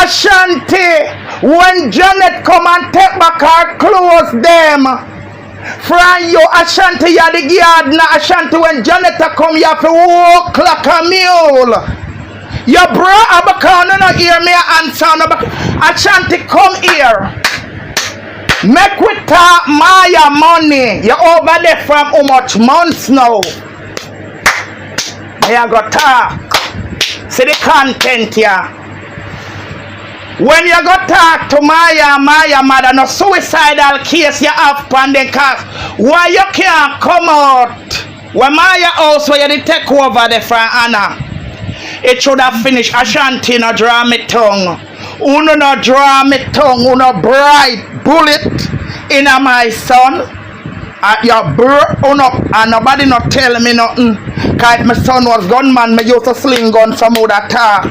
Ashanti, when Janet come and take back her clothes them. From you, Ashanti, you the gardener. Ashanti, when Janet come, you have to walk like a mule. Your brother, because you don't hear me answer. Ashanti, come here. Make we talk Maya money. You're over there from how much months now? Me I go talk. See the content here. When you go talk to Maya mother, no suicidal case you have on the cause. Why you can't come out? When Maya house where you did take over the from Anna. It should have finished. Ashanti no draw me tongue. Uno no draw me tongue. Uno bright bullet in my son. Your uno and nobody not tell me nothing. Cause my son was gunman, me used to sling gun some would attack.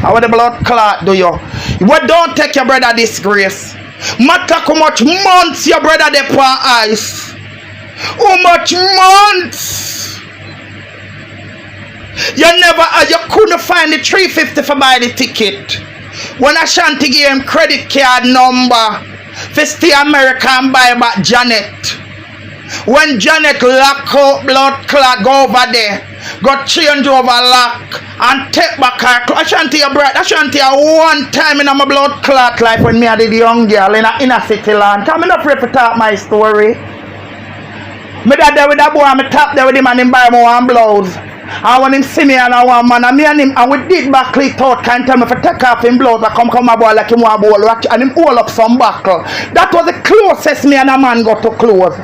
How the blood clot do you? Well, don't take your brother disgrace. Matter how much months your brother they put ice. How much months? You couldn't find the 350 for buy the ticket. When Ashanti gave him credit card number for stay America and buy back Janet. When Janet lock out blood clot go over there, got change over lock and take back her clothes. Ashanti your brother, Ashanti one time in my blood clot life when me I did the young girl in a city land. Come not afraid to talk my story. Me that there with that boy, me talk there with him and him buy me one blouse. And when him see me and I want man and me and him and we did back cleat out can't tell me if I take off him blouse I come a boy like him want bowl and him hold up some buckle. That was the closest me and a man got to close.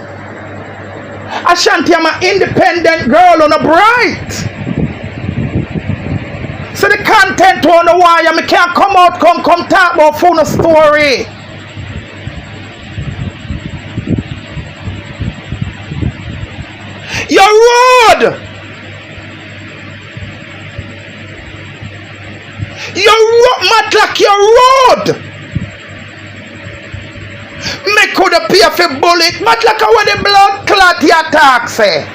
Ashanti, I'm an independent girl on a bright. So the content on the wire, I can't come out, come talk about phone story. Your road. Matlock, your road. Me coulda pay for bullet, but like how the blood clot you attack say.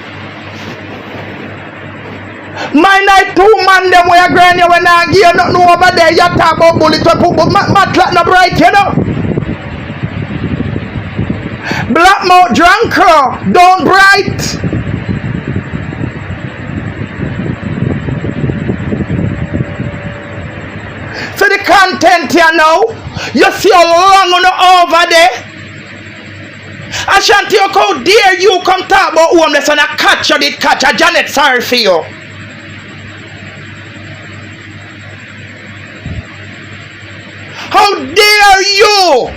My night 2 man them where you grind you when I give you nothing over there, you talk about bullet but Matlock no bright, you know. Blackmouth drunk don't bright. So the content you know. You see how long on over there? Ashanti, how dare you come talk about homeless and a catch you did catch a Janet sorry for you. How dare you?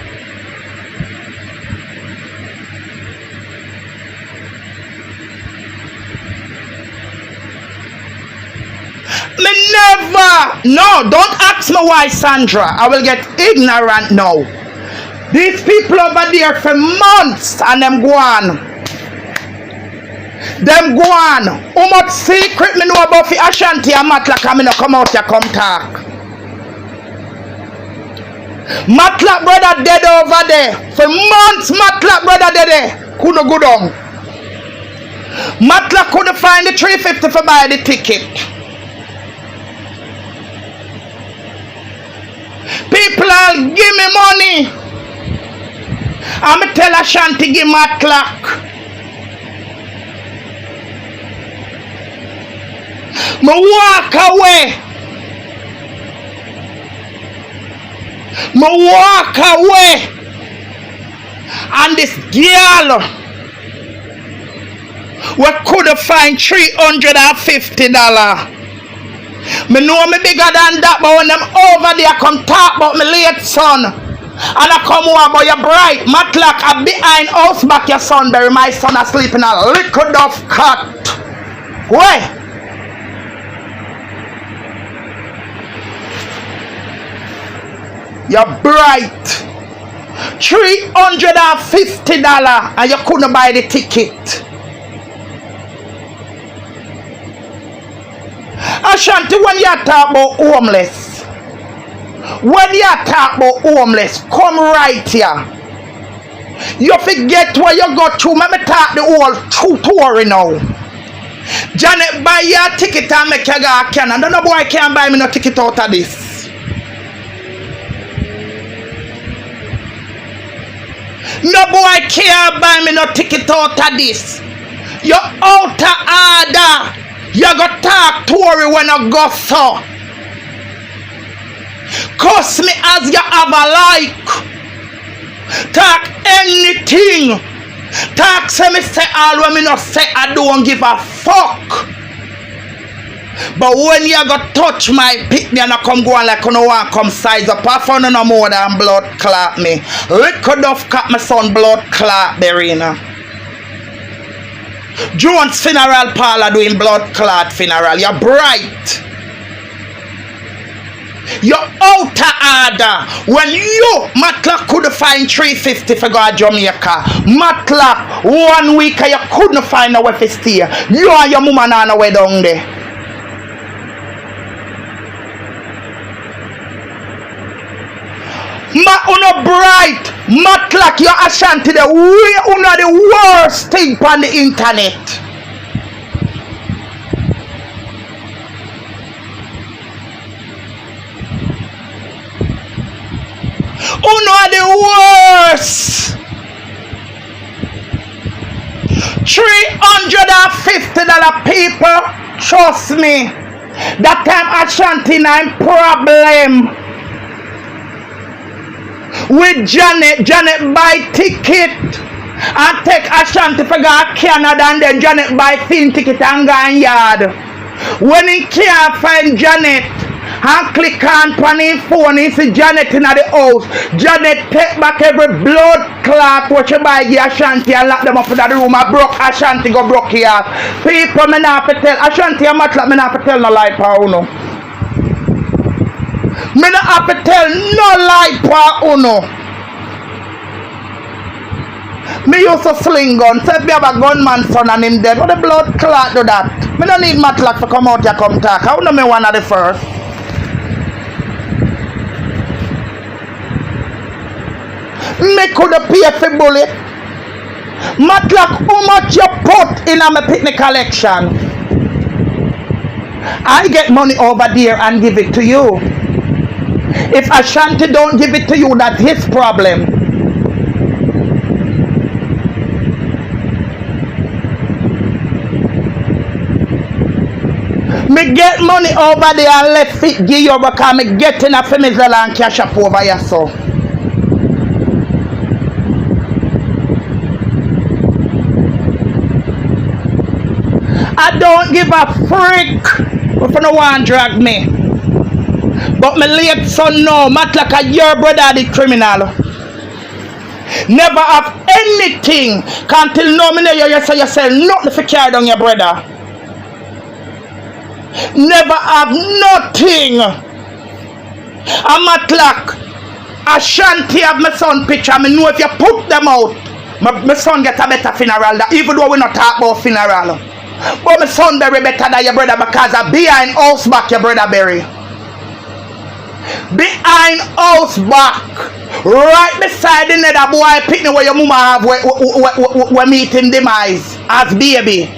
Me never. No, don't ask me why, Sandra. I will get ignorant now. These people over there for months and them go on. Them go on. How much secret me know about the Ashanti and Matlock and me no come out here come talk. Matlock brother dead over there. For months Matlock brother dead there. Couldn't go down. Matlock couldn't find the 350 for buy the ticket. People all give me money. I'm tell Ashanti give Matlock. Me walk away. Me walk away. And this girl we could find $350. Me know me bigger than that, but when them over there come talk about me late son, and I come over about your bright Matlock are behind house back your son bury my son asleep in a little duff cut. Where? You're bright. $350 and you couldn't buy the ticket. Ashanti, when you talk about homeless, come right here. You forget where you got to. Let me talk the whole true story now. Janet buy your ticket and make you go Canada. No boy can't buy me no ticket out of this. No boy can't buy me no ticket out of this. You're out of order. You go talk Tory when I go so. Cuss me as you have a like. Talk anything. Talk say me say all when me not say I don't give a fuck. But when you go touch my pick me and I come go on like you no want come size up, I found no more than blood clot me. Liquid off cut my son blood clot Berina. Jones funeral parlor doing blood clot funeral. You're bright. You're out of order. When you, Matlock, could find 350 for go to Jamaica. Matlock, 1 week you couldn't find a way to stay. You and your mama on the way down there. Uno bright, Matlock, you're Ashanti, the worst thing on the internet. Uno are the worst. $350 people, trust me. That time Ashanti nine problem. With Janet buy ticket and take Ashanti for go to Canada and then Janet buy film ticket and go in yard. When he can't find Janet and click on his phone, he see Janet in the house. Janet take back every blood clot what you buy the Ashanti and lock them up in the room. I broke Ashanti go broke here. People me not have to tell Ashanti and Matlock me not have to tell no lie for uno. Me not have to tell no lie for uno. Me used to sling gun. Say me have a gunman son and him dead. What the blood clot do that? Me don't need Matlock to come out here come talk. How know me one of the first? Me could pay for bullet. Matlock, how much you put in my picnic collection? I get money over there and give it to you. If Ashanti don't give it to you, that's his problem. Me get money over there and let it give you because me getting a family and cash up over here so. I don't give a freak if no one drag me. But my late son know Matlock your brother the criminal. Never have anything until no me you say you sell nothing for carry down your brother. Never have nothing. A Matlock Ashanti have my son picture. I know if you put them out, my son get a better funeral. Even though we not talk about funeral. But my son bury better than your brother because I behind house back your brother bury. Behind house back. Right beside the nether boy picnic where your mama have where meet him demise as baby.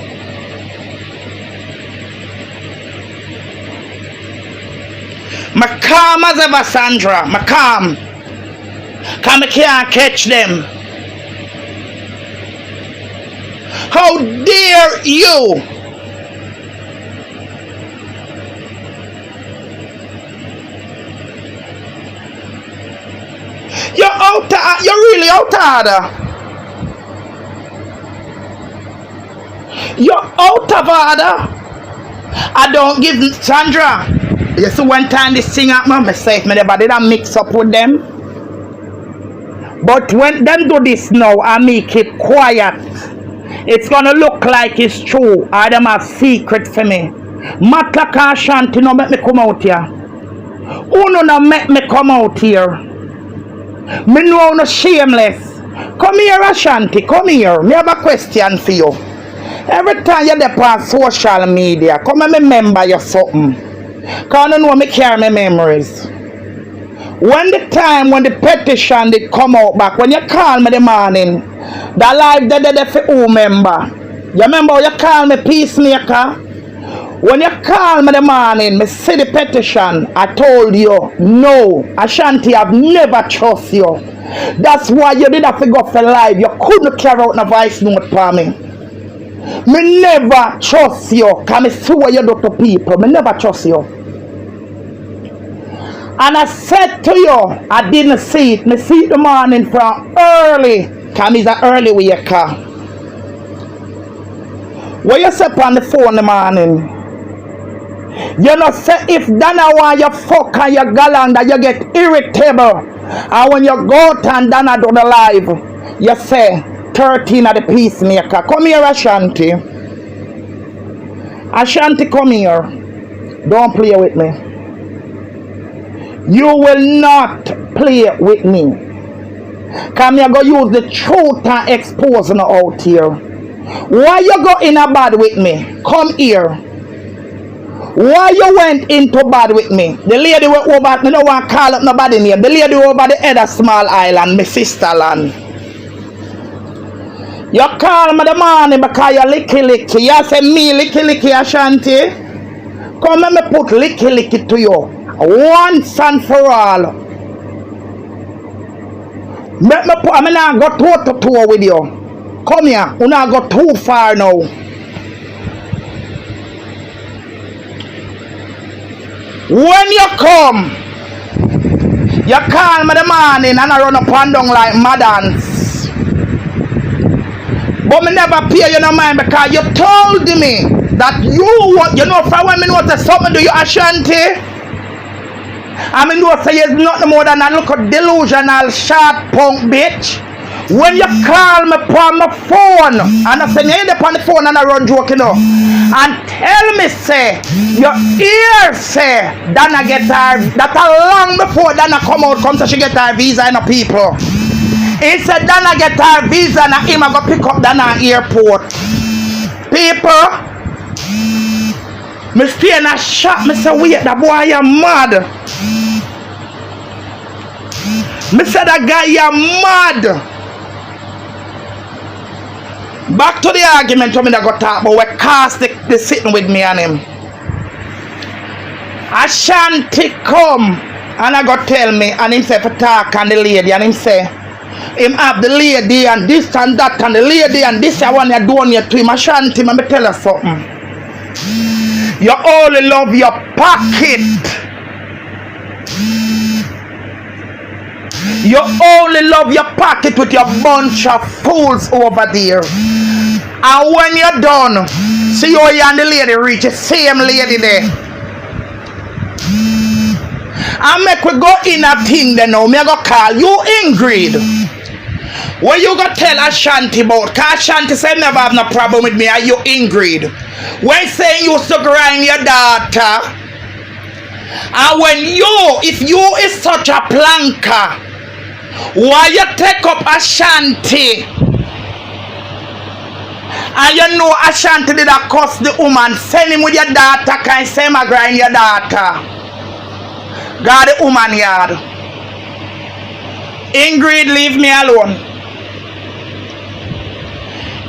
My calm as ever Sandra. My calm. Cause I can't catch them. How dare you? You're really out of order. You're out of order. I don't give Sandra. You see one time this thing happened, I say me never did I mix up with them. But when them do this now, I make it quiet. It's gonna look like it's true. I them have secret for me. Matlock and Ashanti no make me come out here. Uno no make me come out here. Me know no shameless. Come here, Ashanti, come here. Me have a question for you. Every time you're there on social media, come and remember you something. Cause I know me carry my memories. When the time when the petition did come out back, when you call me the morning, the life that for who member? You remember how you call me peacemaker? When you call me the morning, me see the petition, I told you, no, Ashanti have never trust you. That's why you did have to go for live. You couldn't carry out no voice note for me. Me never trust you. Can I see what you do to people? Me never trust you. And I said to you, I didn't see it. Me see it the morning from early. Cause it's an early waker. When you say on the phone in the morning, you know say if Dana want you fuck and you galang that you get irritable. And when you go out and Dana do the live, you say 13 of the peacemaker. Come here, Ashanti. Ashanti, come here. Don't play with me. You will not play with me. Come here, go use the truth and expose no out here. Why you go in a bad with me? Come here. Why you went into bad with me? The lady went over, I don't want to call up nobody name. The lady over the other small island, my sister land. You call me the morning because you licky. You say me licky Ashanti. Come let me put licky to you. Once and for all. I'm not go toe to toe with you. Come here. You not go too far now. When you come, you call me the morning and I run up and down like madams. But me never pay you no mind because you told me that you know for when me know that something do you Ashanti. I mean know say it's nothing more than a little delusional short punk bitch. When you call me on my phone and I say you ain't on the phone and I run joking up and tell me say your ear say Dana get her that long before Dana come out come so she get her visa and people. He said Dana get her visa and him I go pick up Dana airport. People, me stay in a shop, me say wait, that boy you mad. Me say that guy you mad. Back to the argument when I got talk about we cast the sitting with me and him. Ashanti come and I got tell me and him say for talk and the lady and him say him have the lady and this and that and the lady and this I want you doing you to him. Ashanti, let me tell you something. You only love your pocket. You only love your pocket with your bunch of fools over there. And when you're done, see you and the lady reach the same lady there. And make we go in a thing then now. Me I go call you Ingrid. What you go tell Ashanti about? Cause Ashanti say never have no problem with me. Are you Ingrid? When saying you used to grind your daughter. And when you, if you is such a planker, why you take up Ashanti? And you know Ashanti did a cuss the woman. Send him with your daughter. Can say him a grind your daughter. God the woman yard. Ingrid, leave me alone.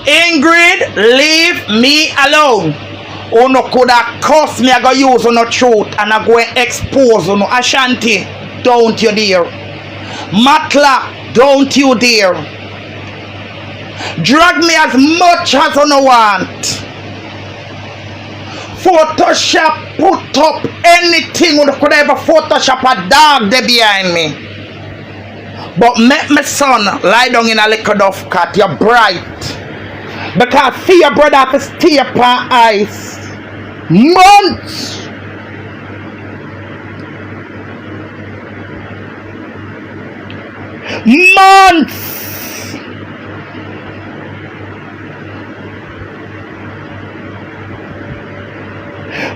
Ingrid, leave me alone. Oh no coulda cuss me, I go use on no truth and I go expose on no Ashanti. Don't you dare. Matlock, don't you dare. Drag me as much as I no want. Photoshop, put up anything you could ever Photoshop a dog there behind me. But make my son lie down in a little duff cat. You're bright. Because see your brother have to stay upon ice. Months.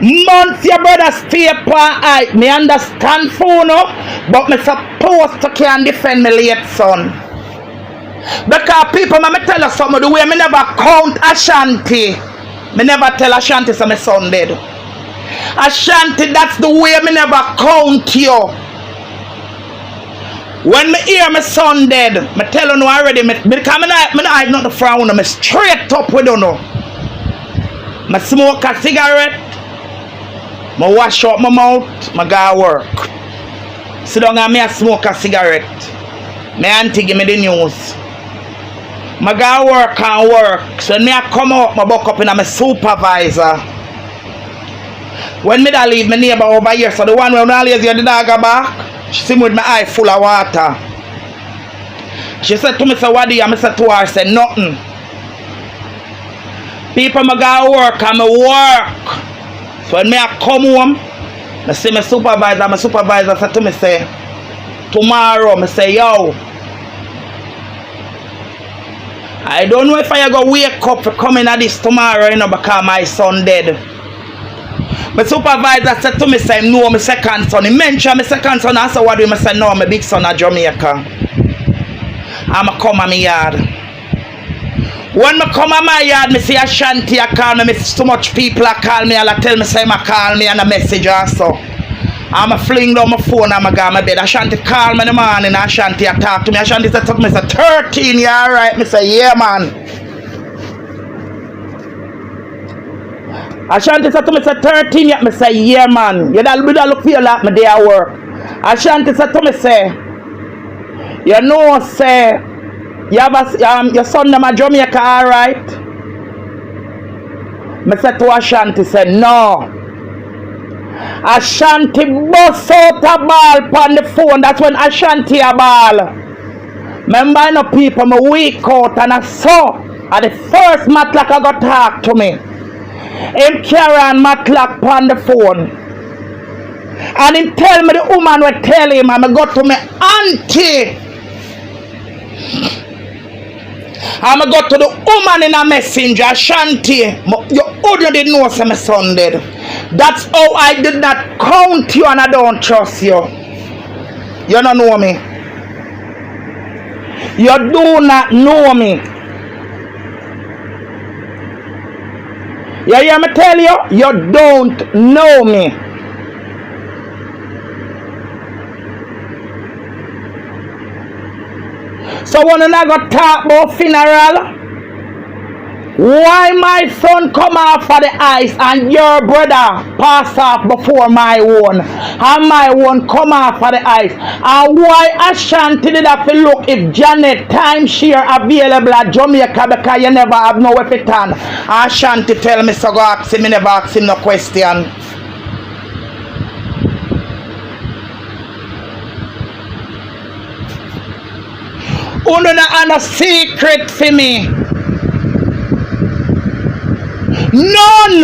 Months your brother stay upon ice. Me understand for no, but me supposed to can defend my late son. Because people, me tell you something, the way me never count Ashanti. Me never tell Ashanti so my son dead. Ashanti, that's the way me never count you. When me hear my son dead, me tell you no already, because me not not the frown, me straight up with you know. Me smoke a cigarette, me wash up my mouth, me go work. Sit down and me a smoke a cigarette. My auntie give me the news. I go work and work. So when I come out, I buck up in my supervisor. When I leave my neighbor over here, so the one when I leave the dog back, she see me with my eye full of water. She said to me, so what do you? I said to her, I said nothing. People I go work and I work. So when I come home, I see my supervisor said to me, say, tomorrow, I say, yo, I don't know if I go wake up for coming at this tomorrow, you know, because my son dead. My supervisor said to me, say, no, my second son. He mentioned my second son. I said, what do you? I said, no, my big son at Jamaica. I'm a come at my yard. When I come at my yard, I see Ashanti, I call me, too much people I call me, and I tell me, say, I call me and a message also. I'm a fling down my phone and I go to my bed. Ashanti call me in the morning, Ashanti I talk to me. Ashanti said to me, say, 13, you alright? I say, yeah, man. Ashanti said to me, say, 13, yeah? I say, yeah, man. You don't look for you like my day at work. Ashanti said to me, say, you know, say, you have your son in Jamaica, alright? I said to Ashanti, say, no. Ashanti bust out a ball on the phone. That's when Ashanti a ball. Remember, I know people, I'm weak out and I saw at the first Matlock I got talk to me. Him carry on Matlock on the phone. And him tell me the woman will tell him, and I go to my auntie. And I go to the woman in a messenger, Ashanti. You already know some my son dead. That's how I did not count you and I don't trust you. You don't know me. You do not know me. You hear me tell you? You don't know me. So when I go talk about funeral, why my son come off for the ice and your brother pass off before my own, and my one come off for the ice, and why Ashanti did have to look if Janet timeshare available at Jamaica because you never have no way to turn. Ashanti tell me, so go ask him, never ask him no question. You don't have a secret for me. None.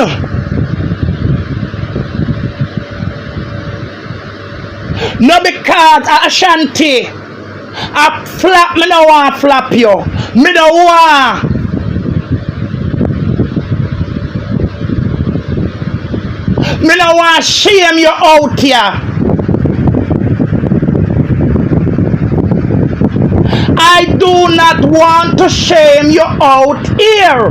No, because Ashanti, I flap, me no want flap you. Me no want. Me no want shame you out here. I do not want to shame you out here.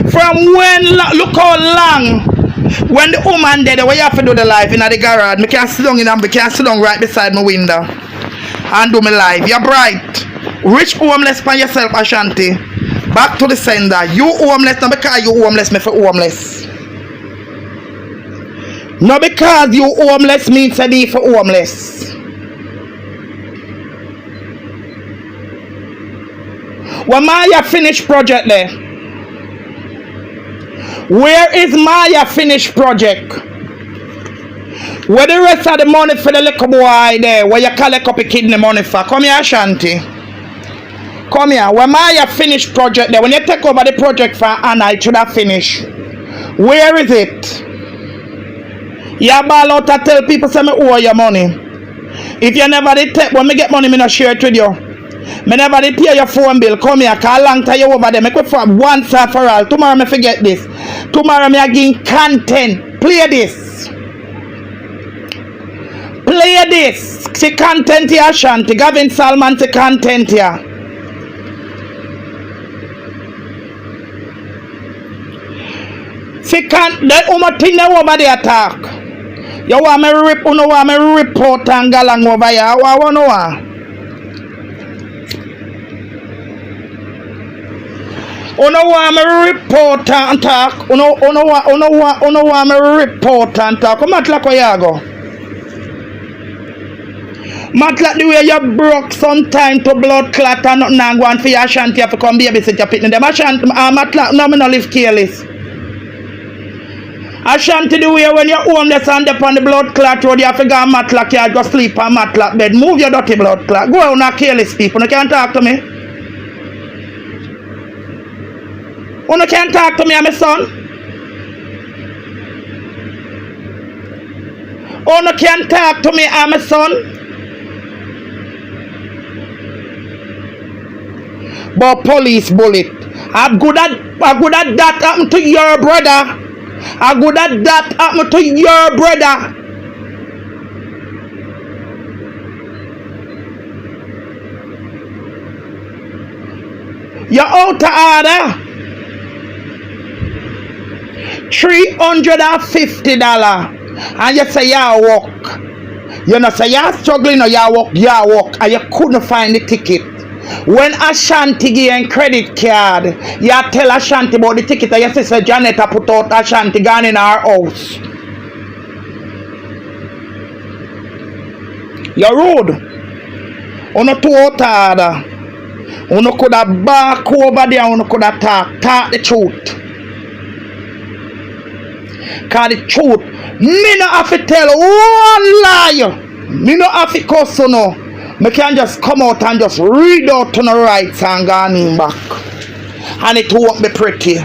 From when, look how long, when the woman dead, what you have to do the life in the garage, I can't sit down right beside my window and do my life. You're bright. Rich homeless by yourself, Ashanti. Back to the sender. You homeless, not because you homeless, me for homeless. Not because you homeless means to be for homeless. When Maya finished project there? Where is Maya finished project? Where the rest of the money for the little boy there? Where you collect up a kidney money for? Come here, Ashanti. Come here. Where Maya finished project there? When you take over the project for Anna, it should have finished. Where is it? You ball out to tell people say me owe your money. If you never did take, when me get money, me not share it with you. Me never did pay your phone bill. Come here, call long time you over there. Make it for once and for all. Tomorrow me forget this. Tomorrow me again content. Play this. Play this. See content here, Ashanti. Gavin Salman see content here. See that woman thing that over there talk. You want me rip, you know want me report and go along over here. I want to know. Uno want me report and talk. Uno want me report and talk. Come Matlock, where you go? Matlock, the way you broke some time to blood clot and nothing and go on for your Ashanti have to come babysit your pitney. Them Ashanti, Matlock, no, me no live careless. Ashanti, the way when you're homeless and up on the blood clot road, you have to go on Matlock, you go sleep on Matlock bed. Move your dirty blood clot. Go on and careless people. You can't talk to me. You can't talk to me, my son. You can't talk to me, my son. But police bullet. I'm good at that happened to your brother. I'm good at that happened to your brother. You're out of order. $350. And you say you walk. You know say you're struggling or you walk and you couldn't find the ticket. When Ashanti give you credit card, you tell Ashanti about the ticket and your sister Janet put out Ashanti gone in our house. You're rude. You too out order. You could have back over there, you could have talk the truth. Cause the truth, me no have to tell one lie. Me no have to cuss you no. Me can just come out and just read out to the right and go in back. And it won't be pretty.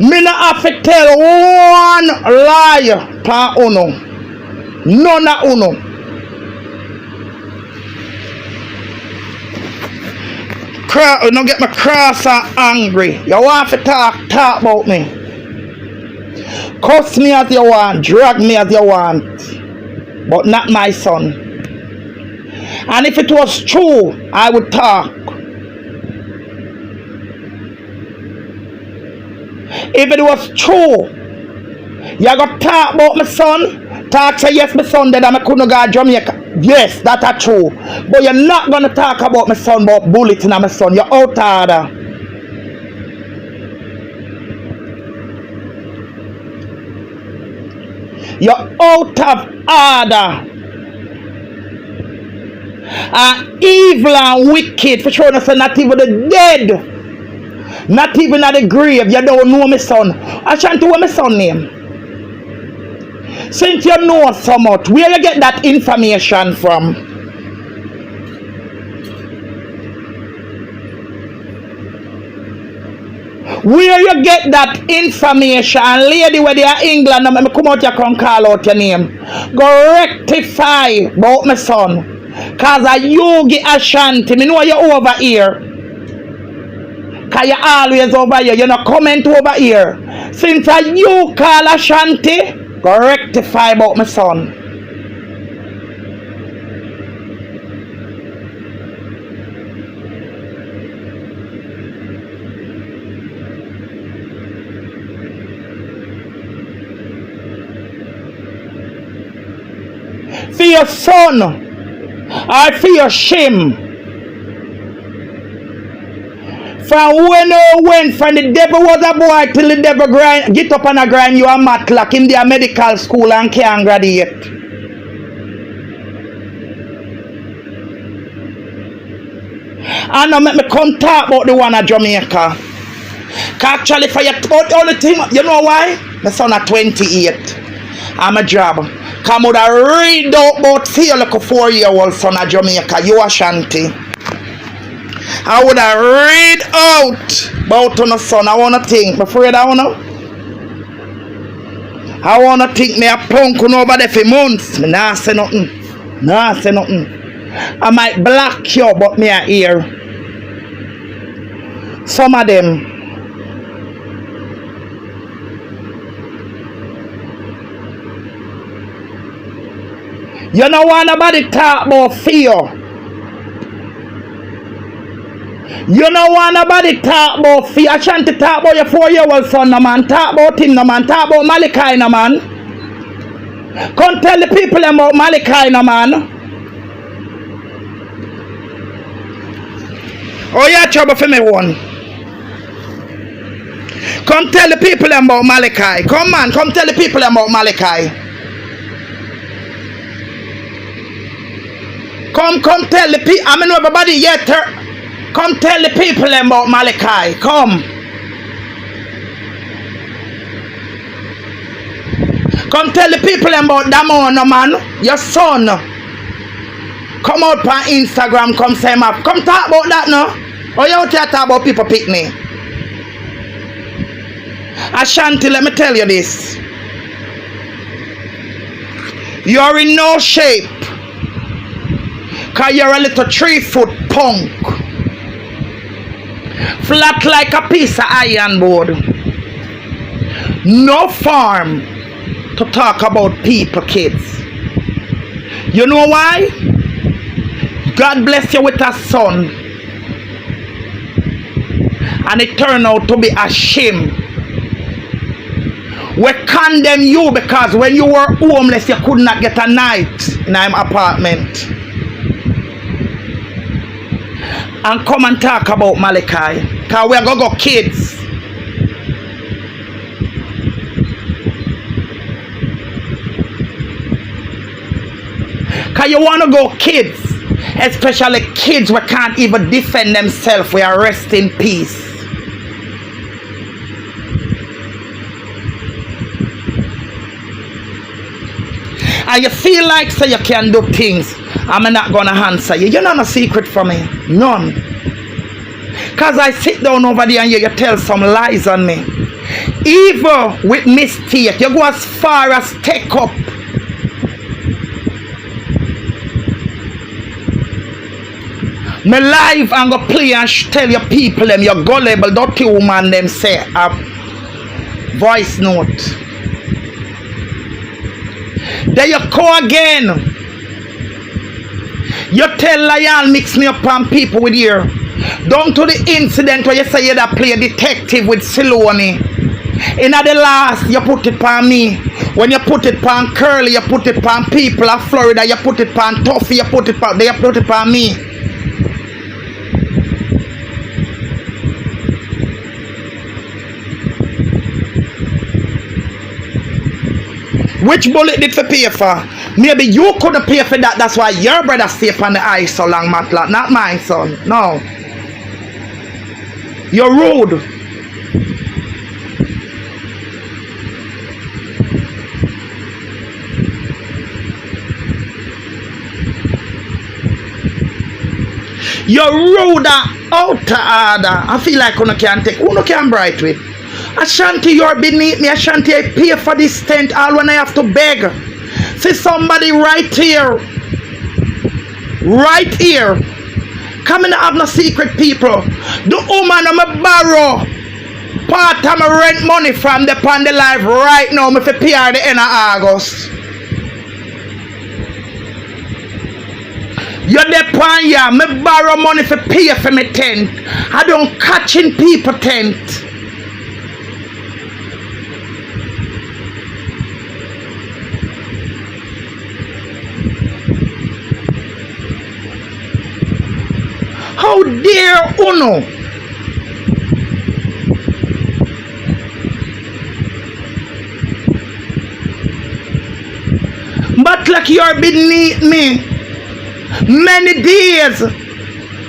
Me no have to tell one lie pa uno. None of uno. You don't get me cross and angry. You want to talk about me. Cuss me as you want, drag me as you want, but not my son. And if it was true, I would talk. If it was true, you got to talk about my son. Talk say yes, my son dead and I couldn't go to Jamaica. Yes, that's true. But you're not going to talk about my son, about bulleting on my son. You're out of order. You're out of order. Evil and wicked for showing us not even the dead. Not even at the grave. You don't know my son. Ashanti, what my son name? Since you know so much, where you get that information from? Where you get that information? Lady, where they are England, and come out, you can call out your name. Go rectify about my son. Cause a Yogi Ashanti, me know you over here. Cause you always over here. You know comment over here. Since you call Ashanti, go rectify about my son. For your son or for your shame. From when you went from the devil was a boy till the devil grind, get up and a grind you a Matlock in their medical school and can't graduate. And now make me come talk about the one at Jamaica. Actually for your only thing, you know why? My son at 28. I'm a job. Come out and read out about see you like a 4-year-old son at Jamaica, you Ashanti. I would have read out about on the son. I wanna think. Afraid I wanna think me a punk on over there for months. Me nah say nothing. Nah say nothing. I might block you, but me a hear. Some of them. You don't want nobody talk about fear. You don't want nobody talk about fear. Ashanti talk about your 4-year-old son, no man. Talk about him, no man. Talk about Malachi, no man. Come tell the people about Malachi, no man. Oh, yeah, trouble for me one. Come tell the people about Malachi. Come on, come tell the people about Malachi. Come tell the people. I mean, everybody yet. Come tell the people about Malachi. Come. Come tell the people about Damon, man. Your son. Come out on Instagram. Come say him up. Come talk about that now. Or you out here talk about people picnic. Ashanti, let me tell you this. You're in no shape. Because you're a little 3-foot punk. Flat like a piece of iron board. No farm to talk about people, kids. You know why? God bless you with a son. And it turned out to be a shame. We condemn you because when you were homeless, you could not get a night in an apartment. And come and talk about Malachi. Because we're going to go kids. Because you want to go kids. Especially kids who can't even defend themselves. We are rest in peace. And you feel like so you can do things. I'm not gonna answer you. You're not a secret for me. None. Because I sit down over there and you tell some lies on me. Even with mistake, you go as far as take up. Me live and go play and tell your people them you're gullible, dirty woman them say a voice note. There you go again. You tell Lion mix me up on people with you. Down to the incident where you say you that play a detective with Siloni. In the last, you put it on me. When you put it on Curly, you put it on people of Florida, you put it on Tuffy, you put it on me. Which bullet did for pay for? Maybe you couldn't pay for that. That's why your brother stay on the ice so long, Matlock. Not mine, son. No. You're rude. You're rude out of order. I feel like you can't take. Who can bright with? Ashanti, you're beneath me. Ashanti, I pay for this tent all when I have to beg. See somebody right here. Right here. Come and have no secret, people. The woman I'm borrow part of my rent money from the Panda Life right now. Me fi pay her the end of August. You're the pan, yeah. Me borrow money for pay for my tent. I don't catch in people tent. How dare Uno? But like you're beneath me. Many days.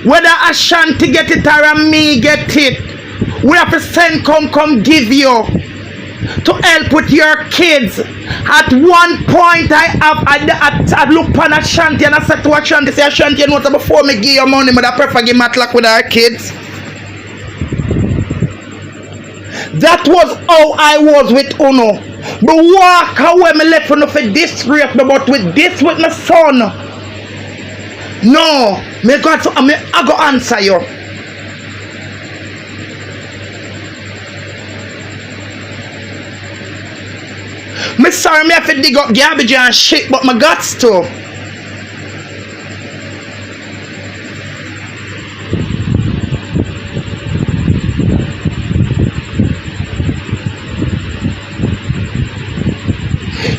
Whether Ashanti get it or me get it. We have to send come give you. To help with your kids. At one point I look upon Ashanti and I said to Ashanti, say Ashanti, you know what, before me give your money, I prefer give Matlock with our kids. That was how I was with Uno. But walk away, me left Uno for this rape, but with this with my son. No, I go answer you. Me sorry, me have to dig up garbage and shit, but my guts to.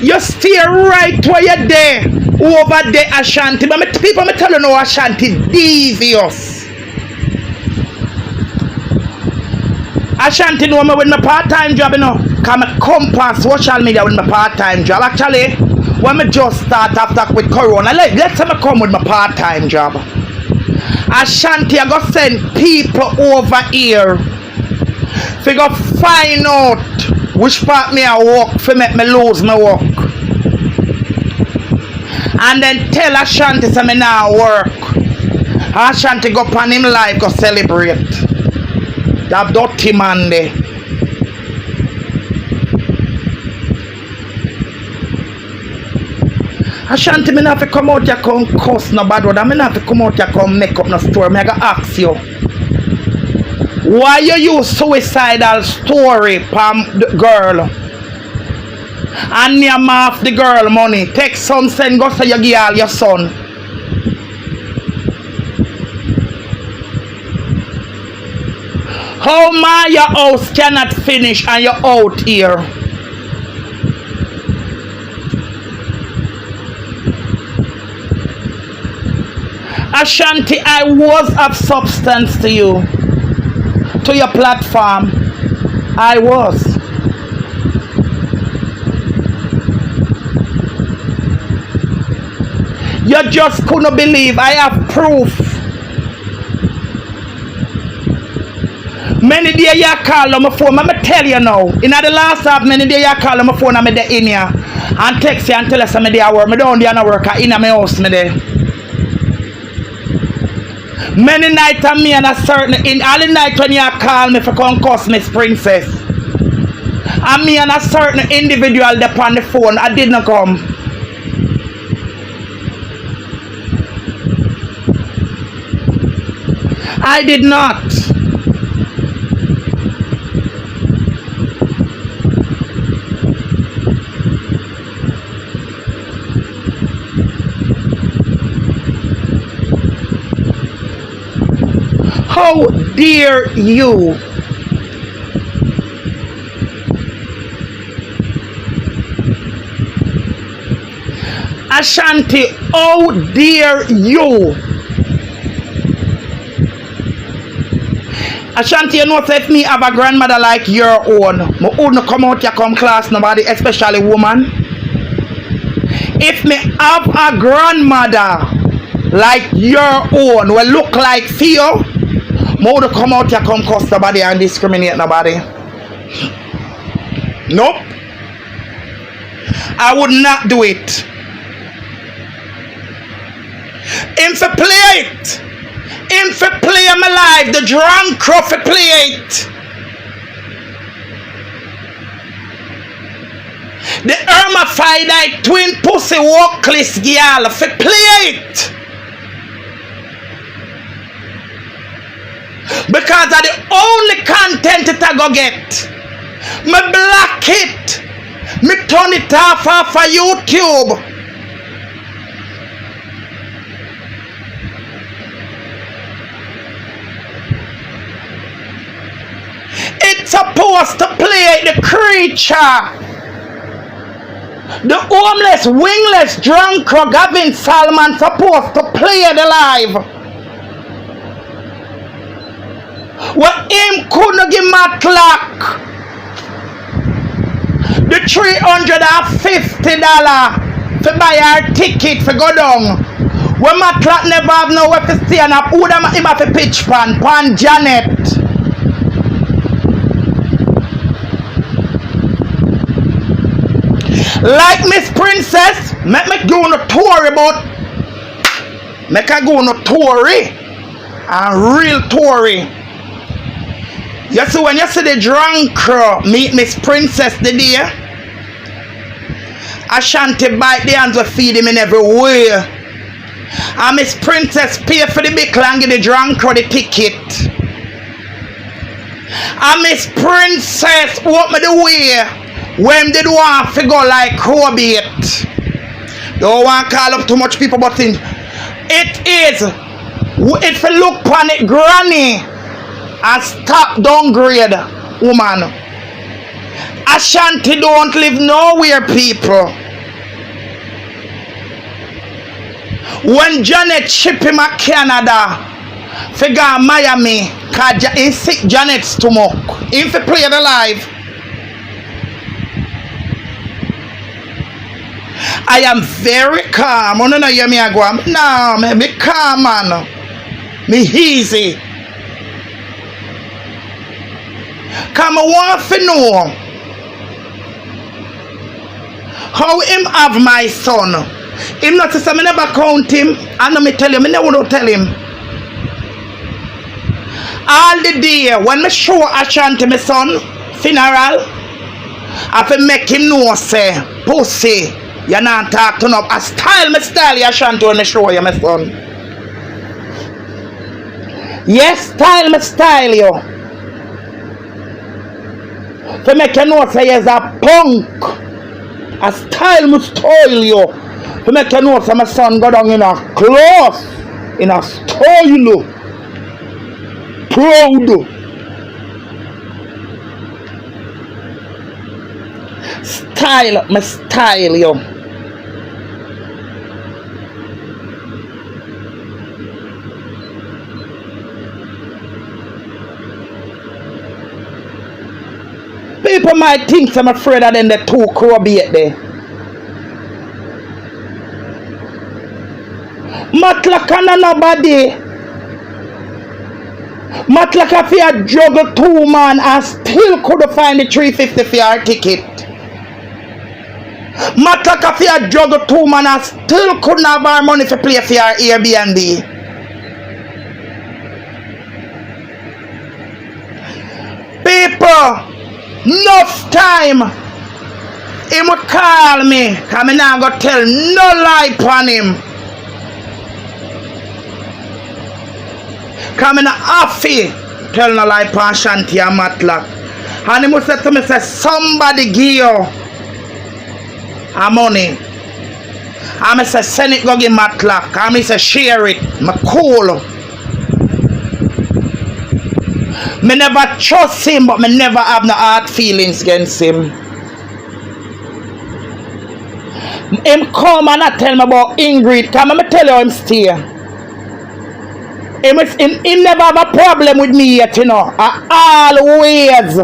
You stay right where you're there, over there, Ashanti. But people me tell you no, Ashanti devious. Ashanti know me with my part-time job, you know. Because I come past social media with my part-time job. Actually, when I just start after with Corona, let's say I come with my part-time job. Ashanti, I go send people over here to go find out which part me I work for make me lose my work. And then tell Ashanti say me now work. Ashanti go upon him life, go celebrate. That dirty man there. Ashanti, me not have to come out here come cuss no bad word. I not have to come out here come make up no story. Me I gotta ask you. Why you use suicidal story from the girl? And name off the girl money. Take some send go say you give all your son. How my your house cannot finish and you're out here? Ashanti, I was of substance to you, to your platform. I was. You just couldn't believe. I have proof. Many days you call on my phone, I'm tell you now. In the last half, many days you call on my phone, I'm there in here. And text you and tell us I'm there at work. I don't do no work, I'm in my house, I'm there. Many nights I'm me and a certain, in all the night when you call me for come cuss Miss Princess. And me and a certain individual there on the phone, I didn't come. I did not. How dare you? Ashanti, how dare you? Ashanti, you know if me have a grandmother like your own, I wouldn't come out here come class nobody, especially woman. If me have a grandmother like your own, will look like Theo, I would come out here come cuss nobody and discriminate nobody. Nope. I would not do it. Him for play it. Him for play my life. The drunk crow for play it. The hermaphrodite twin pussy walkless girl for play it. Because of the only content it I go get. Me block it. Me turn it off of YouTube. It's supposed to play the creature. The homeless, wingless, drunk Gavin Salman supposed to play the live. Well, him couldn't give Matlock the $350 to buy our ticket for go down. When Matlock never have nowhere to stay and who them him have a pitch pan Janet. Like Miss Princess, make me go on a tour about. Make her go on a Tory. A real Tory. You see, when you see the drunk crow meet Miss Princess the day, Ashanti bite the hands and feed him in every way. And Miss Princess pay for the big and give the drunk crow the ticket. And Miss Princess open the way when they don't want to go like crowbait. Don't want to call up too much people, but it is. If you look on it, granny. And stop downgrade, woman. Ashanti don't live nowhere, people. When Janet ship him to Canada Figure Miami, cause he sick Janet's stomach. If he play the live, I am very calm. Oh, no, hear me I go. No, me calm, man. Me easy. Come I want to know how him have my son. Him not to say me never count him. I know me tell him, me never want to tell him. All the day when me show Ashanti my son funeral, I have to make him know say, pussy, you not talk to no. I style me style you Ashanti when me show you my son. Yes, style me style you. To make you know say you's a punk. I style me style you. To make you know say my son go down in a clothes, in a style. Proud. Style, my style, yo. People might think I'm afraid of them the two crow bait there. Matlock and nobody. Matlock if you juggle 2 man and still couldn't find the 350 for your ticket. Matlock if you juggle 2 man and still couldn't have our money to play for your Airbnb. People, enough time. He would call me. I'm not going to tell no lie on him. Come in a affy, tell no lie for Ashanti and Matlock. And he must say to me, say, somebody give you a money. And I say, send it go give Matlock. And I say, share it. I'm cool. Me never trust him, but me never have no hard feelings against him. Him come and I tell me about Ingrid. Come and tell you him stay. He never have a problem with me yet, you know. Always.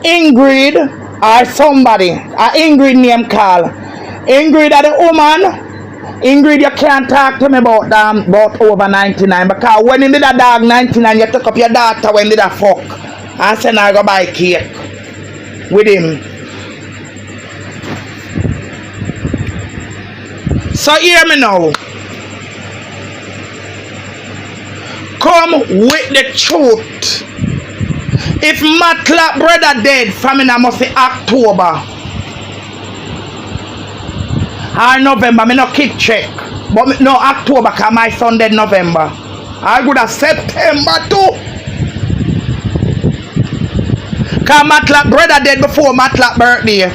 Ingrid or somebody. Ingrid name call. Ingrid are the woman. Ingrid, you can't talk to me about over 99. Because when you did a dog 99, you took up your daughter when you did a fuck. And said I go buy cake with him. So hear me now. Come with the truth. If Matlock brother dead, family must be October or November. Me no keep check, but no October because my son dead November. I would have September too. Because Matlock brother dead before Matlock birthday.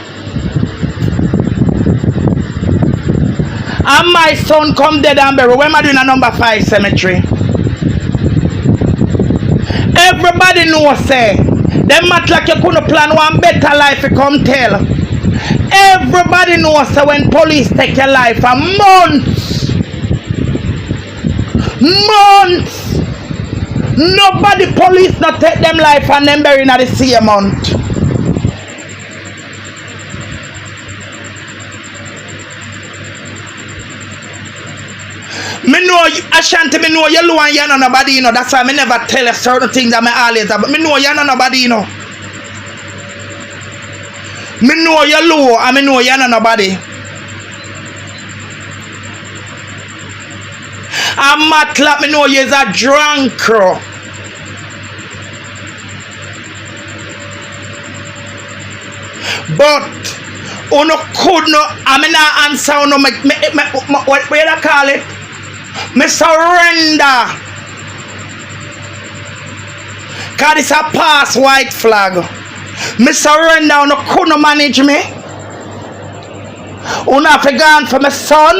And my son come dead and buried. When am I doing a number 5 cemetery? Everybody knows say them Matlock you couldn't plan one better life you come tell. Everybody knows say when police take your life for months. Nobody police not take them life and them bury in the same month. Me know Ashanti, me know you low and you know nobody, you know. That's why I never tell you certain things that I always have. But me know you know nobody, you know. Me know you low and me know you know nobody. And Matlock, me know you's a drunk. But you could not, I mean not answer no what do you call it? Me surrender. Cause it's a pass white flag. Me surrender, you couldn't manage me. You have to go for my son.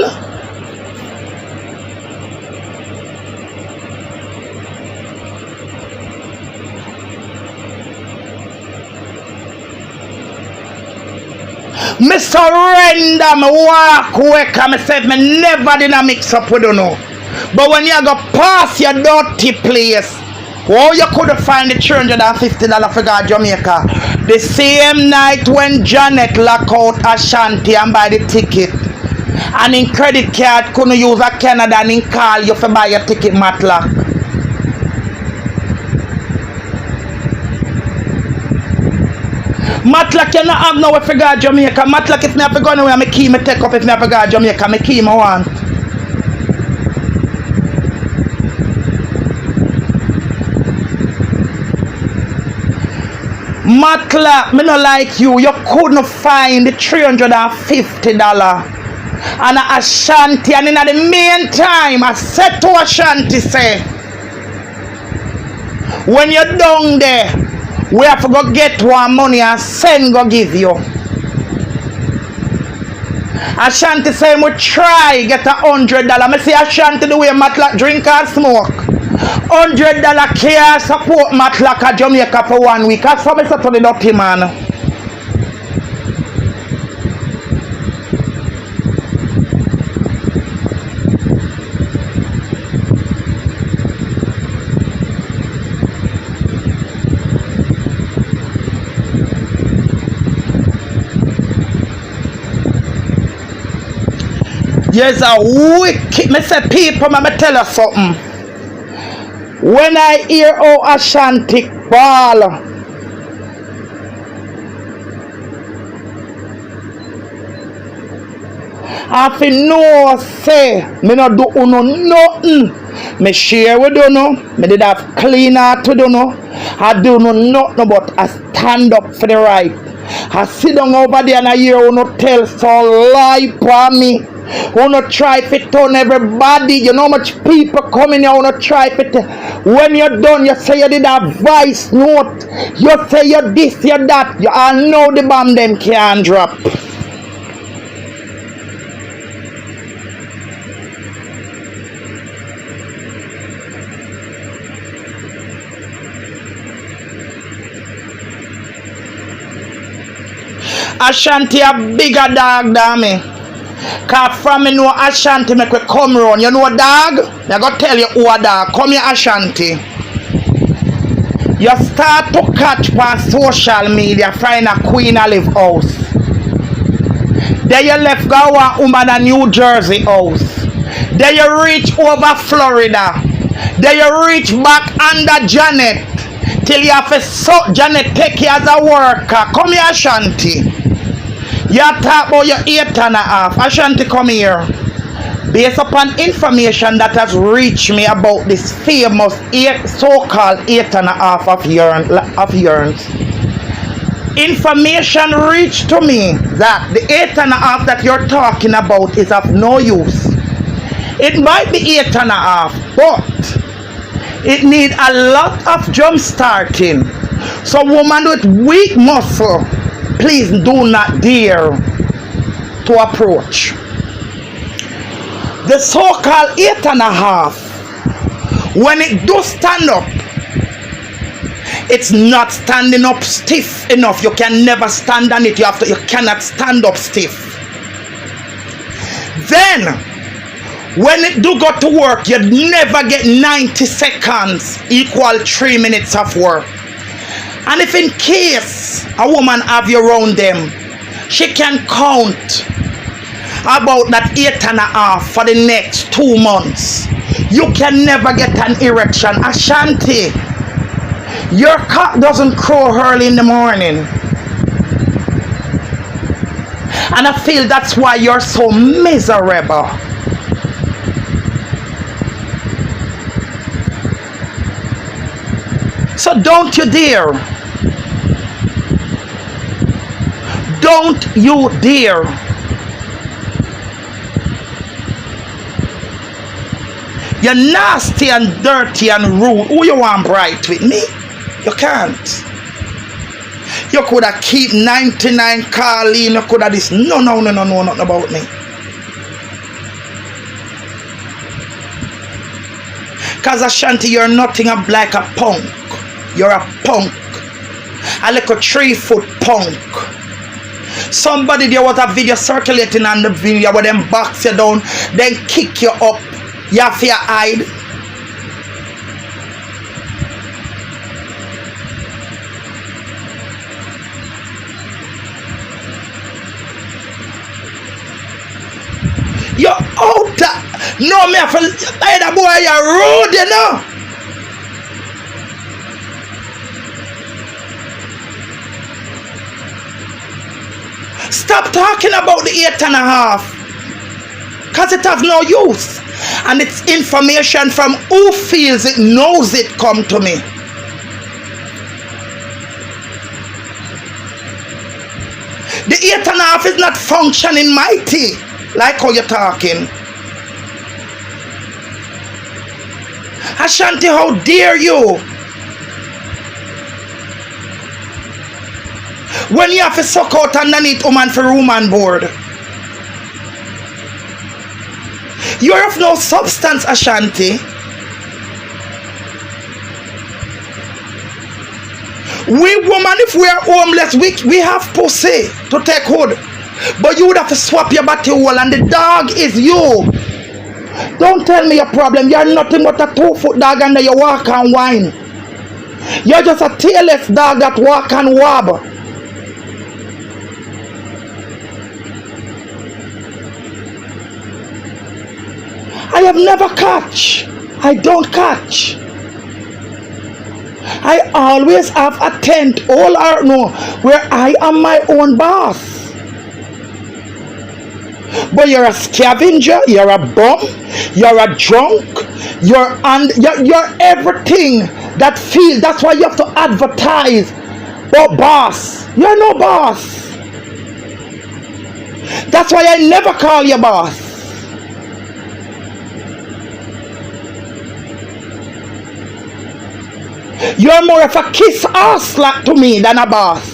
Me surrender, me walk away, cause me said me never did a mix up with you know. But when you go past your dirty place, oh, you could find the $350 for God Jamaica. The same night when Janet lock out Ashanti and buy the ticket. And in credit card couldn't use a Canada and in call you for buy your ticket, Matlock. Matlock, you not have nowhere for God Jamaica. Matlock, if me have to go anywhere, my key me take up. If me have to go Jamaica, my key me want. Matlock, me no like you. You couldn't find the $350. And Ashanti, and in the meantime, I said to Ashanti, say, when you're down there, we have to go get one money and send go give you. Ashanti say, we try get $100. I say, Ashanti, the way Matlock drink and smoke. $100 care support Matlock at Jamaica for 1 week. That's how I said to the dirty man. Yes, a wicked. Me say people, me tell you something. When I hear how Ashanti ball, I feel no say me not do nothing. Me share with you no. Me did have clean out to do no. I do nothing but I stand up for the right. I sit down over there and I hear you no tell so lie for me. You not try to turn everybody. You know how much people coming here. You not try to. When you're done, you say you did a voice note. You say you this, you that. You all know the bomb them can't drop. Ashanti a bigger dog than me. Cause from me know Ashanti make we come round. You know a dog? I go tell you who a dog. Come here Ashanti. You start to catch on social media find a queen a live house. Then you left go one woman a New Jersey house. Then you reach over Florida. Then you reach back under Janet. Till you have to suck Janet take you as a worker. Come here Ashanti. You talk about your 8.5. Ashanti, come here. Based upon information that has reached me about this famous so-called 8.5 of yearns. Information reached to me that the 8.5 that you're talking about is of no use. It might be 8.5, but it needs a lot of jump starting. So woman with weak muscle, please do not dare to approach. The so-called 8.5, when it does stand up, it's not standing up stiff enough. You can never stand on it. You cannot stand up stiff. Then, when it do go to work, you never get 90 seconds equal 3 minutes of work. And if in case a woman have you around them, she can count about that 8.5 for the next 2 months. You can never get an erection. Ashanti, your cock doesn't crow early in the morning. And I feel that's why you're so miserable. So don't you dare. Don't you dare. You're nasty and dirty and rude. Who you want bright with me? You can't. You could have keep 99 calling. You could have this. No, nothing about me. Because Ashanti, you're nothing like a punk. You're a punk. A little 3-foot punk. Somebody, there was a video circulating on the video where them box you down, then kick you up You have to hide. You're out. No, me have to. Hey, that boy, you're rude, you know. Stop talking about the 8.5. Because it has no use. And it's information from who feels it, knows it, come to me. The 8.5 is not functioning mighty. Like how you're talking. Ashanti, how dare you? When you have to suck out underneath woman for room and board. You're of no substance, Ashanti. We women, if we are homeless, we have pussy to take hold. But you would have to swap your body hole, and the dog is you. Don't tell me your problem. You're nothing but a 2-foot dog and you walk and whine. You're just a tailless dog that walk and wobble. I have never catch. I don't catch. I always have a tent all out no where I am my own boss. But you're a scavenger, you're a bum, you're a drunk, you're everything that feels. That's why you have to advertise. Oh, boss. You're no boss. That's why I never call you boss. You're more of a kiss ass like to me than a boss.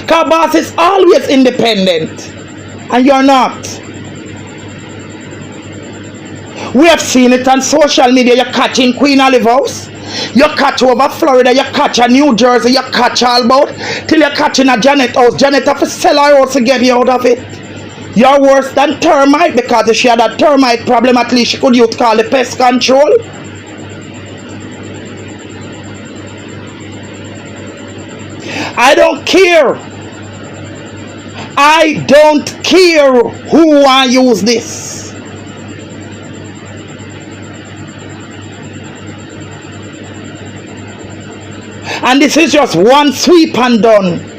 Because boss is always independent. And you're not. We have seen it on social media. You're catching Queen Olive House. You catch over Florida. You catch a New Jersey. You catch all about. Till you're catching a Janet house. Janet have to sell her house to get you out of it. You're worse than termite. Because if she had a termite problem, at least she could use call the pest control. I don't care. I don't care who I use this. And this is just one sweep and done.